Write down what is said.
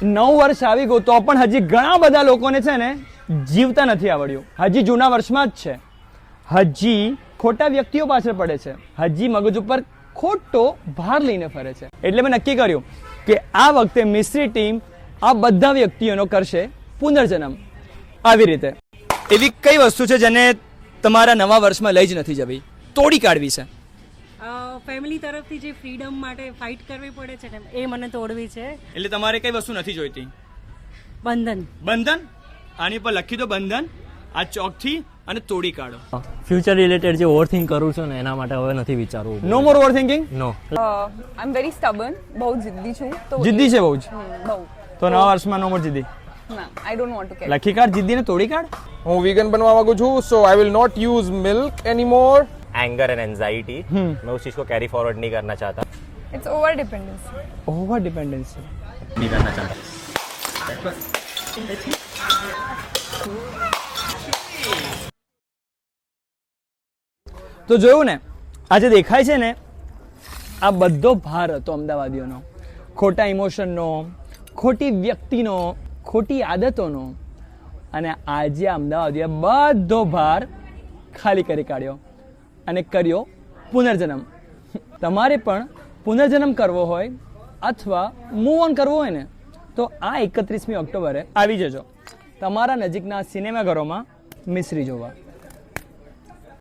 9 વર્ષ આવી ગયું તો પણ હજી ઘણા બધા લોકોને છે ને જીવતા નથી આવડ્યું. હજી જૂના વર્ષમાં જ છે, હજી ખોટા વ્યક્તિઓ પાછળ પડે છે, હજી મગજ ઉપર ખોટો ભાર લઈને ફરે છે. એટલે મેં નક્કી કર્યું કે આ વખતે મિસ્ત્રી ટીમ આ બધા વ્યક્તિઓનો કરશે પુનર્જન્મ. આવી રીતે એવી કઈ વસ્તુ છે જેને તમારા નવા વર્ષમાં લઈ જ નથી જવી, તોડી કાઢવી છે? ફેમિલી તરફથી જે ફ્રીડમ માટે ફાઇટ કરવી પડે છે ને એ મને તોડવી છે. એટલે તમારે કઈ વસ્તુ નથી જોઈતી? બંધન. બંધન. આની પર લખી દો બંધન આ ચોકથી અને તોડી કાઢો. ફ્યુચર રિલેટેડ જે ઓવર થિંક કરું છું ને એના માટે હવે નથી વિચારવું. No more over thinking. No. I am very stubborn. બહુ જિદ્દી છું. તો જિદ્દી છે બહુ જ. બહુ. તો નવા વર્ષમાં નો મોર જિદ્દી. ના, I don't want to care. લખી કાઢ જિદ્દી ને તોડી કાઢ. હું વીગન બનવા માંગુ છું, so I will not use milk anymore. Anger and anxiety, मैं उस चीज को कैरी फॉरवर्ड नहीं करना चाहता. It's over dependency. Over dependency नहीं करना चाहता. તો જોયું ને, આજે દેખાય છે ને આ બધો ભાર હતો અમદાવાદીઓનો, ખોટા ઇમોશનનો, ખોટી વ્યક્તિનો, ખોટી આદતોનો. અને આજે અમદાવાદીએ બધો ભાર ખાલી કરી કાઢ્યો અને કર્યો પુનર્જન્મ. તમારે પણ પુનર્જન્મ કરવો હોય અથવા મૂવ ઓન કરવો હોય ને તો આ 31મી ઓક્ટોબરે આવી જજો તમારા નજીકના સિનેમાઘરોમાં મિસ્ત્રી જોવા.